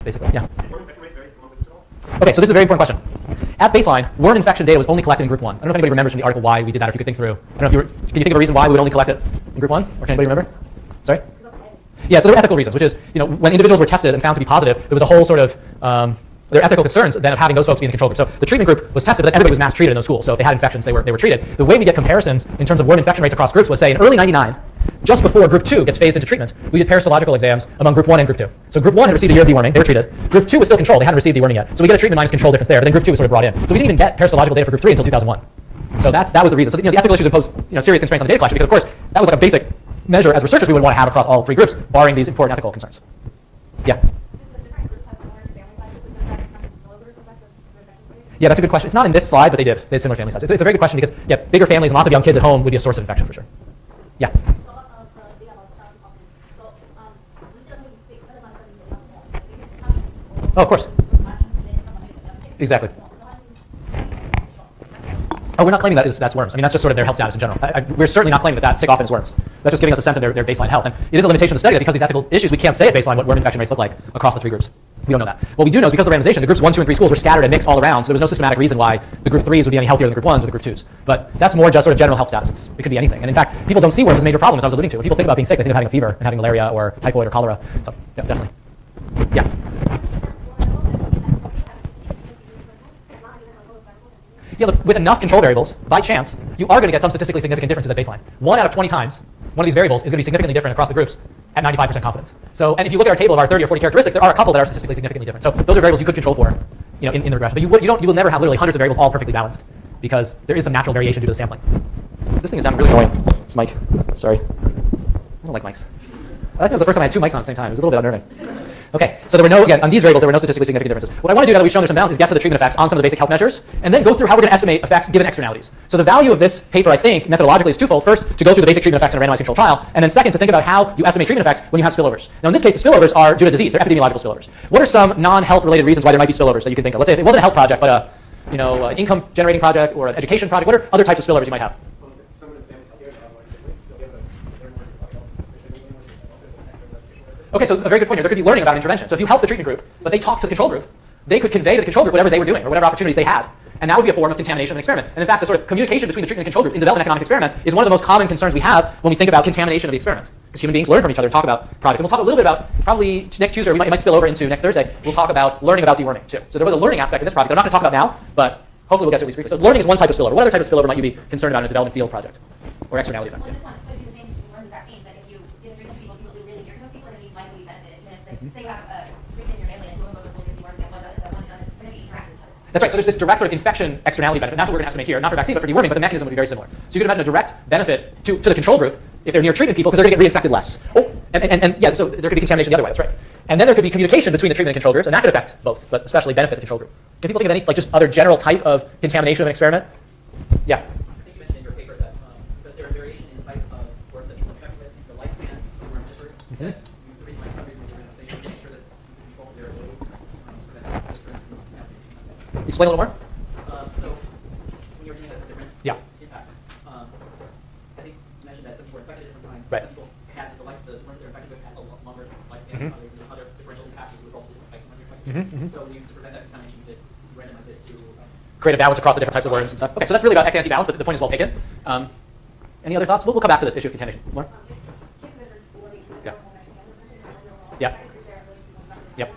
basically. Yeah. Okay, so this is a very important question. At baseline, worm infection data was only collected in group 1. I don't know if anybody remembers from the article why we did that, if you could think through. I don't know if you were, can you think of a reason why we would only collect it in group 1? Or can anybody remember? Sorry? Yeah, so there were ethical reasons, which is, when individuals were tested and found to be positive, there was a whole sort of, there are ethical concerns then of having those folks be in the control group. So the treatment group was tested, but then everybody was mass treated in those schools. So if they had infections, they were treated. The way we get comparisons in terms of worm infection rates across groups was, say, in early '99, just before group 2 gets phased into treatment, we did parasitological exams among group 1 and group 2. So group 1 had received a year of deworming, they were treated. Group 2 was still controlled, they hadn't received deworming yet. So we get a treatment minus control difference there, but then group 2 was sort of brought in. So we didn't even get parasitological data for group 3 until 2001. So that was the reason. So the ethical issues impose serious constraints on the data collection, because of course that was like a basic measure as researchers we would want to have across all 3 groups, barring these important ethical concerns. Yeah. Yeah, that's a good question. It's not in this slide, but they did. They had similar family size. It's a very good question because, yeah, bigger families and lots of young kids at home would be a source of infection for sure. Yeah. Oh, of course. Exactly. Oh, we're not claiming that's worms. I mean, that's just sort of their health status in general. We're certainly not claiming that sick often is worms. That's just giving us a sense of their baseline health. And it is a limitation of the study that because of these ethical issues, we can't say at baseline what worm infection rates look like across the 3 groups. We don't know that. What we do know is because of the randomization, the groups 1, 2, and 3 schools were scattered and mixed all around, so there was no systematic reason why the group 3s would be any healthier than the group 1s or the group 2s. But that's more just sort of general health status. It could be anything. And in fact, people don't see worms as a major problem, as I was alluding to. When people think about being sick, they think of having a fever and having malaria or typhoid or cholera. So, yeah, definitely. Yeah. Yeah, look, with enough control variables, by chance, you are going to get some statistically significant differences at baseline. 1 out of 20 times, one of these variables is going to be significantly different across the groups at 95% confidence. So, and if you look at our table of our 30 or 40 characteristics, there are a couple that are statistically significantly different. So those are variables you could control for, in the regression. But you will never have literally hundreds of variables all perfectly balanced because there is some natural variation due to the sampling. This thing is sounding really annoying. This mic. Sorry. I don't like mics. I think it was the first time I had 2 mics on at the same time. It was a little bit unnerving. Okay, so there were again, on these variables, there were no statistically significant differences. What I want to do now that we've shown there's some balance is get to the treatment effects on some of the basic health measures, and then go through how we're going to estimate effects given externalities. So the value of this paper, I think, methodologically is twofold. First, to go through the basic treatment effects in a randomized controlled trial, and then second, to think about how you estimate treatment effects when you have spillovers. Now in this case, the spillovers are due to disease. They're epidemiological spillovers. What are some non-health related reasons why there might be spillovers that you can think of? Let's say if it wasn't a health project, but an income generating project or an education project, what are other types of spillovers you might have? Okay, so a very good point here. There could be learning about intervention. So if you help the treatment group, but they talk to the control group, they could convey to the control group whatever they were doing or whatever opportunities they had. And that would be a form of contamination of an experiment. And in fact, the sort of communication between the treatment and control groups in development economics experiments is one of the most common concerns we have when we think about contamination of the experiment. Because human beings learn from each other, talk about projects. And we'll talk a little bit about, probably next Tuesday, or it might spill over into next Thursday, we'll talk about learning about deworming too. So there was a learning aspect of this project that I'm not going to talk about now, but hopefully we'll get to at least briefly. So learning is one type of spillover. What other type of spillover might you be concerned about in a development field project or externality effect? Say you have a freak in your family and two of them go to school because you weren't one is going to be interactive. That's right. So there's this direct sort of infection externality benefit. And that's what we're going to estimate here. Not for vaccine, but for deworming. But the mechanism would be very similar. So you can imagine a direct benefit to the control group if they're near treatment people because they're going to get reinfected less. Oh, and yeah, so there could be contamination the other way. That's right. And then there could be communication between the treatment and control groups, and that could affect both, but especially benefit the control group. Can people think of any just other general type of contamination of an experiment? Yeah. I think you mentioned in your paper that because there is variation in the types of worms that people are infected with, the lifespan of worms differs. Explain a little more. So when you were doing the difference impact, I think you mentioned that some people were infected at different times. Right. Some people had the worms they're infected with had a longer lifespan. Others, and other differential impacts as a result of different types of worms you're infected with. So to prevent that contamination, you did randomize it to create a balance across the different types of worms and stuff. Okay, so that's really about ex-ante balance, but the point is well taken. Any other thoughts? We'll come back to this issue of contamination. More? Yeah. Yeah. Yep.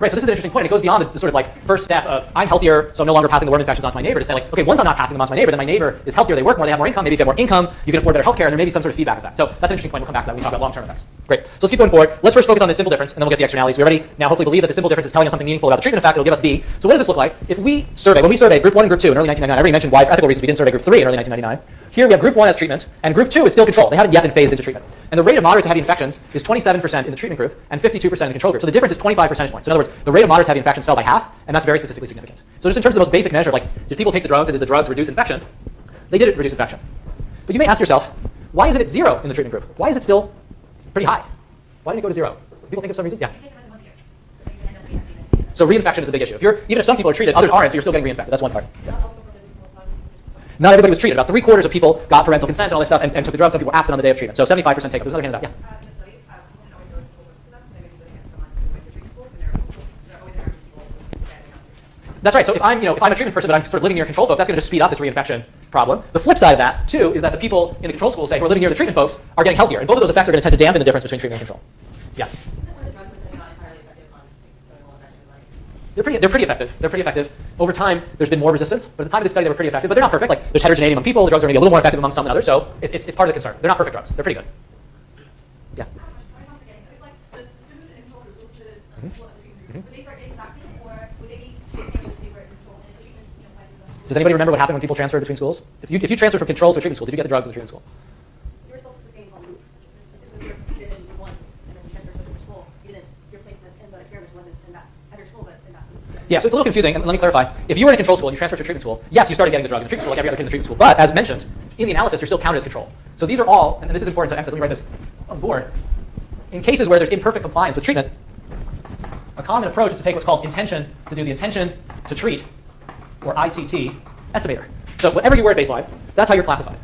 Right, so this is an interesting point. It goes beyond the sort of first step of I'm healthier, so I'm no longer passing the worm infections on to my neighbor, to say okay, once I'm not passing them on to my neighbor, then my neighbor is healthier, they work more, they have more income. Maybe if you have more income, you can afford better healthcare, and there may be some sort of feedback effect. So that's an interesting point. We'll come back to that when we talk about long-term effects. Great. So let's keep going forward. Let's first focus on the symbol difference, and then we'll get to the externalities. We already now hopefully believe that the symbol difference is telling us something meaningful about the treatment effect. It'll give us B. So what does this look like? If we survey, when we surveyed group 1 and group 2 in early 1999, I already mentioned why for ethical reasons we didn't survey group 3 in early 1999. Here we have group 1 as treatment, and group 2 is still control. They haven't yet been phased into treatment. And the rate of moderate to heavy infections is 27% in the treatment group and 52% in the control group. So the difference is 25 percentage points. So in other words, the rate of moderate to heavy infections fell by half, and that's very statistically significant. So just in terms of the most basic measure, did people take the drugs and did the drugs reduce infection? They did reduce infection. But you may ask yourself, why isn't it 0 in the treatment group? Why is it still pretty high? Why didn't it go to 0? People think of some reason? Yeah. So reinfection is a big issue. Even if some people are treated, others aren't, so you're still getting reinfected. That's one part. Yeah. not everybody was treated. About 3/4 of people got parental consent and all this stuff and took the drug. Some people were absent on the day of treatment. So 75% take up. There's another hand up. Yeah. That's right. So if I'm a treatment person, but I'm sort of living near control folks, that's going to just speed up this reinfection problem. The flip side of that, too, is that the people in the control schools, say, who are living near the treatment folks, are getting healthier. And both of those effects are going to tend to dampen the difference between treatment and control. Yeah. They're pretty effective. They're pretty effective. Over time, there's been more resistance, but at the time of this study, they were pretty effective. But they're not perfect. Like, there's heterogeneity among people. The drugs are going to be a little more effective among some than others. So it's part of the concern. They're not perfect drugs. They're pretty good. Yeah. Does anybody remember what happened when people transferred between schools? If you transferred from control to a treatment school, did you get the drugs in the treatment school? You were still the same loop. If you were treated in one and then you transferred to a different school, you didn't. Your placement in the experiment was in that other school, but in that. Yeah, so it's a little confusing, and let me clarify. If you were in a control school and you transferred to a treatment school, yes, you started getting the drug in the treatment school like every other kid in the treatment school. But as mentioned, in the analysis, you're still counted as control. So these are all, and this is important to emphasize, let me write this on the board. In cases where there's imperfect compliance with treatment, a common approach is to take what's called intention to do the intention to treat, or ITT, estimator. So whatever you were at baseline, that's how you're classified.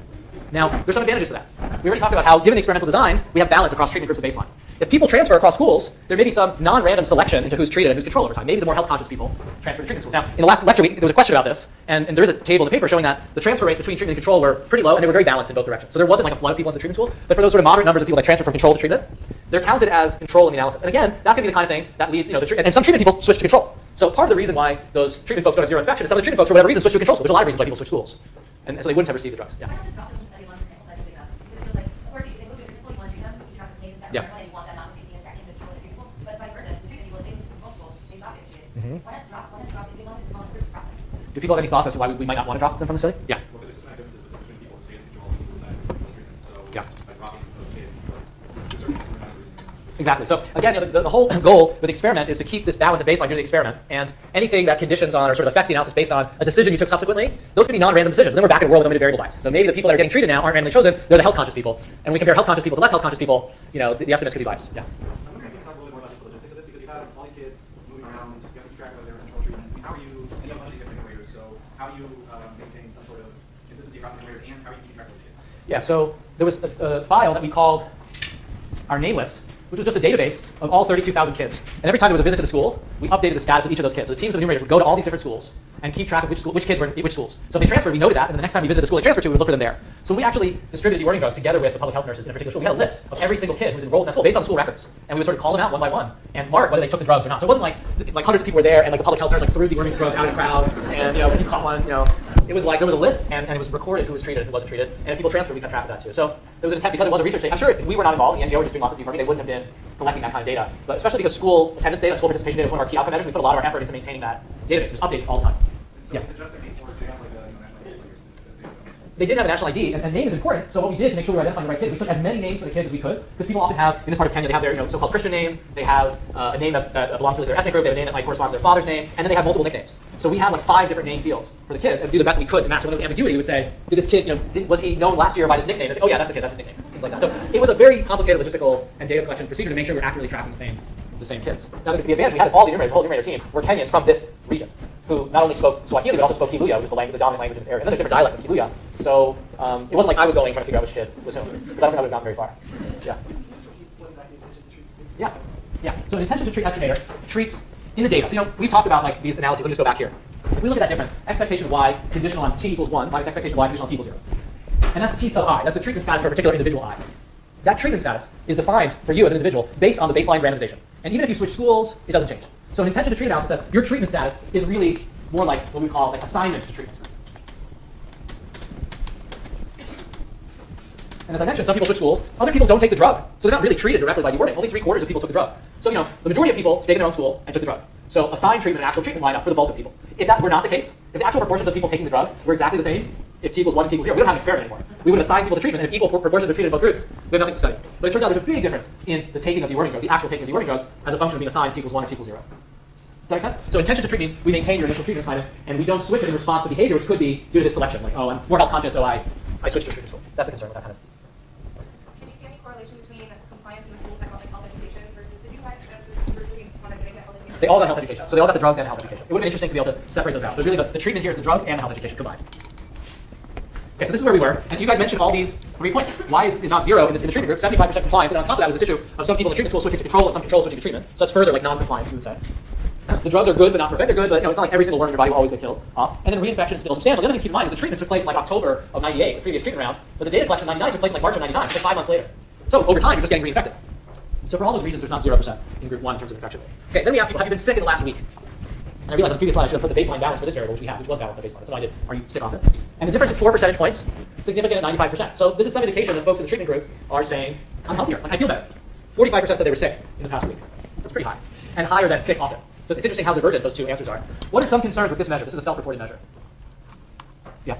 Now, there's some advantages to that. We already talked about how, given the experimental design, we have balance across treatment groups at baseline. If people transfer across schools, there may be some non-random selection into who's treated and who's controlled over time. Maybe the more health-conscious people transfer to treatment schools. Now, in the last lecture, there was a question about this, and there is a table in the paper showing that the transfer rates between treatment and control were pretty low, and they were very balanced in both directions. So there wasn't like a flood of people into the treatment schools, but for those sort of moderate numbers of people that transfer from control to treatment, they're counted as control in the analysis. And again, that's going to be the kind of thing that leads, and some treatment people switch to control. So part of the reason why those treatment folks don't have zero infection is some of the treatment folks, for whatever reason, switch to a control school. There's a lot of reasons why people switch schools. And so they wouldn't have received the drugs. Yeah. Yeah. Do people have any thoughts as to why we might not want to drop them from the study? Yeah. Well, there's a difference between people who stay in control and people who decide to go treatment. So yeah. By dropping those kids, there's certain reasons. Exactly. So again, the whole goal with the experiment is to keep this balance at baseline during the experiment, and anything that conditions on or sort of affects the analysis based on a decision you took subsequently, those can be non-random decisions. And then we're back in a world with limited variable bias. So maybe the people that are getting treated now aren't randomly chosen; they're the health-conscious people. And when we compare health-conscious people to less health-conscious people, the estimates could be biased. Yeah. I'm wondering if you can talk a little bit more about the logistics of this, because you have all these kids moving around, you have to keep track of their control treatment. I mean, how are you? And you have a bunch of different numerators, so how do you maintain some sort of consistency across the numerators, and how do you keep track of those kids? Yeah. So there was a file that we called our name list, which was just a database of all 32,000 kids. And every time there was a visit to the school, we updated the status of each of those kids. So the teams of enumerators would go to all these different schools and keep track of which kids were in which schools. So if they transferred, we noted that, and the next time we visited the school they transferred to, we would look for them there. So we actually distributed dewarding drugs together with the public health nurses in a particular school. We had a list of every single kid who was enrolled in that school based on school records. And we would sort of call them out one by one and mark whether they took the drugs or not. So it wasn't like hundreds of people were there and like the public health nurse threw dewarding drugs out of the crowd, and if you caught one, it was like there was a list and it was recorded who was treated and who wasn't treated. And if people transferred, we kept track of that too. So there was an intent because it was a research study. I'm sure if we were not involved, the NGO were just doing lots of deep work, they wouldn't have been collecting that kind of data. But especially because school attendance data, school participation data is one of our key outcome measures, we put a lot of our effort into maintaining that database, just updating all the time. So is it just a name, or do they have like a national ID? They did have a national ID, and name is important. So what we did to make sure we were identifying the right kids, we took as many names for the kids as we could, because people often have, in this part of Kenya, they have their so-called Christian name, they have a name that belongs to their ethnic group, they have a name that might correspond to their father's name, and then they have multiple nicknames. So we had like 5 different name fields for the kids, and do the best we could to match. So when there was ambiguity, we would say, did this kid, was he known last year by this nickname? They'd say, oh yeah, that's the kid, that's his nickname. Things like that. So it was a very complicated logistical and data collection procedure to make sure we're accurately tracking the same kids. Now the advantage we had is all the enumerators, the whole enumerator team, were Kenyans from this region, who not only spoke Swahili, but also spoke Kiluya, which was the dominant language in this area. And then there's different dialects of Kiluya. So it wasn't like I was going trying to figure out which kid was whom, because I don't think I would have gotten very far. Yeah. Yeah. So an intention to treat estimator treats in the data. So we've talked about like these analyses. Let me just go back here. If we look at that difference, expectation of y conditional on t equals 1 minus expectation of y conditional on t equals 0. And that's t sub I. That's the treatment status for a particular individual I. That treatment status is defined for you as an individual based on the baseline randomization. And even if you switch schools, it doesn't change. So an intention to treat analysis says your treatment status is really more like what we call like assignment to treatment. And as I mentioned, some people switch schools. Other people don't take the drug. So they're not really treated directly by dewarding. Only 3/4 of people took the drug. So the majority of people stayed in their own school and took the drug. So assigned treatment and actual treatment line up for the bulk of people. If that were not the case, if the actual proportions of people taking the drug were exactly the same, if t equals 1 and t equals 0, we don't have an experiment anymore. We would assign people to treatment, and if equal proportions are treated in both groups, we have nothing to study. But it turns out there's a big difference in the taking of dewarding drugs, the actual taking of dewarding drugs, as a function of being assigned t equals 1 and t equals 0. Does that make sense? So intention to treat means we maintain your initial treatment assignment, and we don't switch it in response to behavior, which could be due to this selection. Like, oh, I'm more health conscious, so I switch to a treatment school. That's the concern with that kind of. Can you see any correlation between compliance in the schools that got like health education versus did you guys recruiting one that didn't get health education? They all got health education. So they all got the drugs and health education. It would have been interesting to be able to separate those out. But really the treatment here is the drugs and the health education combined. Okay, so this is where we were, and you guys mentioned all these 3 points. Why is it not 0 in the treatment group? 75% compliance, and on top of that was this issue of some people in the treatment school switching to control and some control switching to treatment. So that's further like non-compliance, you would say. The drugs are good, but not perfect. They're good, but it's not like every single worm in your body will always get killed off. And then reinfection is still substantial. The other thing to keep in mind is the treatment took place in like October of 98, the previous treatment round, but the data collection in 99 took place in like March of 99, so like 5 months later. So over time, you're just getting reinfected. So for all those reasons, there's not 0% in group 1 in terms of infection. Okay, then we ask people, have you been sick in the last week? And I realized on the previous slide I should have put the baseline balance for this variable, which we have, which was balanced at baseline. That's what I did. Are you sick often? And the difference is 4 percentage points, significant at 95%. So this is some indication that folks in the treatment group are saying, I'm healthier, like I feel better. 45% said they were sick in the past week. That's pretty high. And higher than sick often. So it's interesting how divergent those two answers are. What are some concerns with this measure? This is a self-reported measure. Yeah?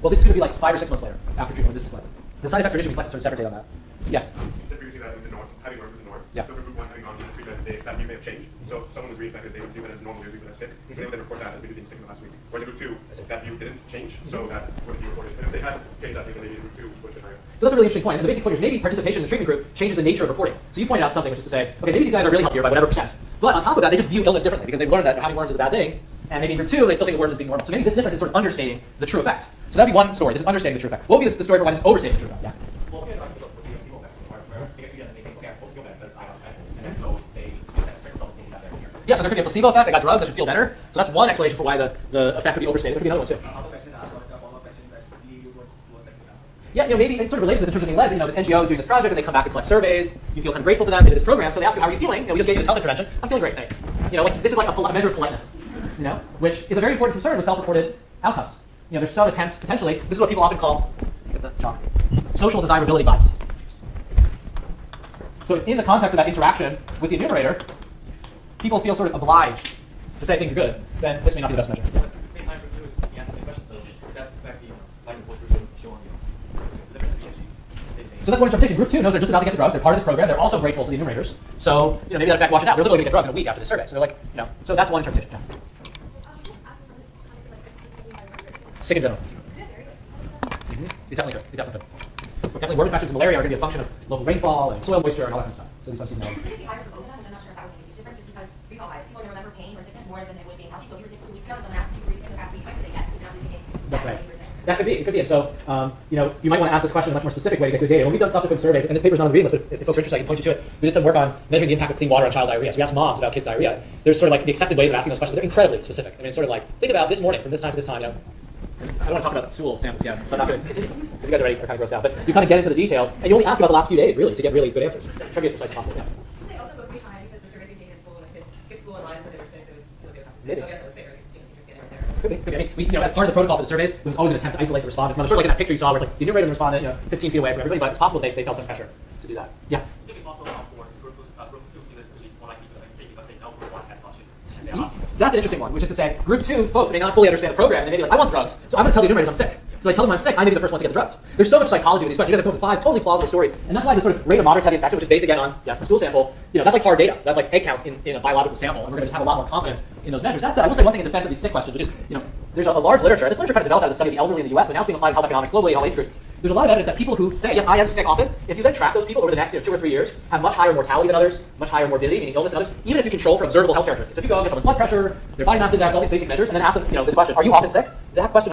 Well, this is going to be like 5 or 6 months later after treatment with this display. The side effects are initially sort of separate on that. Yeah? You said previously that in the north, having worked with the north, Yeah. so for group 1 having gone through the treatment, that view may have changed. So if someone was reinfected, they would view it as normal, they would view it as sick. So they would then report that as maybe being sick in the last week. Whereas in group 2, that view didn't change, so that wouldn't be reported. And if they had changed that view, then maybe in group 2 would have been higher. So that's a really interesting point. And the basic point is maybe participation in the treatment group changes the nature of reporting. So you pointed out something, which is to say, okay, maybe these guys are really healthier by whatever percent. But on top of that, they just view illness differently because they've learned that having worms is a bad thing. And maybe in group 2, they still think of worms as being normal. So maybe this difference is sort of understating the true effect. So that'd be one story. This is understating the true effect. What would be the story for why this is overstating the true effect? Yeah. Well, okay, like, with the placebo effect, where I guess again, they think, okay, I feel better because I got medicine, and then so they test double things that they're here. Yeah, so there could be a placebo effect. I got drugs. I should feel better. So that's one explanation for why the effect could be overstated. There could be another one too. Other question, follow-up question that you was like that. Yeah, maybe it sort of relates to this in terms of being led. This NGO is doing this project, and they come back to collect surveys. You feel kind of grateful for them. They did this program, so they ask you, how are you feeling? We just gave you this health intervention. I'm feeling great, thanks. Like this is like a measure of politeness, which is a very important concern with self-reported outcomes. There's some attempt, potentially, this is what people often call, get the chalk, social desirability bias. So if in the context of that interaction with the enumerator, people feel sort of obliged to say things are good, then this may not be the best measure. But at the same time, group 2 is he asked the same question, so is that fact the like both groups showing the difference between So that's one interpretation. Group 2 knows they're just about to get the drugs. They're part of this program. They're also grateful to the enumerators. So maybe that effect washes out. They're literally going to get drugs in a week after the survey. So they're like, so that's one interpretation. Yeah. Sick in general. You definitely could. You definitely could. Definitely worm infections and malaria are going to be a function of local rainfall and soil moisture and all that kind of stuff. So there's some seasonality. Would it be higher for both of them? I'm not sure if that would make a huge difference, just because recall bias, people remember pain or sickness more than it would being healthy. So if you were sick 2 weeks ago, and someone asked you, were you sick in the past week? I could say yes, because now you're thinking, That's right. you were sick. That could be. It could be. And so, you might want to ask this question in a much more specific way to get good data. When we've done subsequent surveys, and this paper's not on the reading list, but if folks are interested, I can point you to it. We did some work on measuring the impact of clean water on child diarrhea. So we asked moms about kids' diarrhea. There's sort of like the accepted ways of asking those questions, but they're incredibly specific. I mean, it's sort of like, think about this morning from this time to this time. I don't want to talk about stool samples again, so I'm not going to continue, because you guys already are kind of grossed out. But you kind of get into the details, and you only ask about the last few days, really, to get really good answers. Try to be as precise as possible. Yeah. They also go pretty high because the survey became in school and kids skipped school in line, so they were sick, so it was good. Maybe. So I guess it was fair, teachers getting right there. Could be. Could be. I mean, as part of the protocol for the surveys, there was always an attempt to isolate the respondents. Sort of like in that picture you saw, where it's like the enumerator and the respondent, 15 feet away from everybody, but it's possible they felt some pressure to do that. Yeah. I think it's possible now for group 2 students to be more likely to say because they know group 1 has much and they're asking. That's an interesting one, which is to say, group 2 folks may not fully understand the program, and they may be like, I want drugs, so I'm going to tell the enumerators I'm sick. So I tell them I'm sick, I may be the first one to get the drugs. There's so much psychology with these questions. You guys have come up with 5 totally plausible stories, and that's why the sort of rate of moderate to heavy infection, which is based again on, yes, a stool sample, that's like hard data. That's like egg counts in a biological sample, and we're going to just have a lot more confidence in those measures. That said, I will say one thing in defense of these sick questions, which is, there's a large literature, and this literature kind of developed out of the study of the elderly in the US, but now it's being applied in health economics globally in all age groups. There's a lot of evidence that people who say, yes, I am sick often, if you then track those people over the next 2 or 3 years, have much higher mortality than others, much higher morbidity, meaning illness than others, even if you control for observable health characteristics. So if you go and get someone's blood pressure, their body mass index, all these basic measures, and then ask them, this question, are you often sick? That question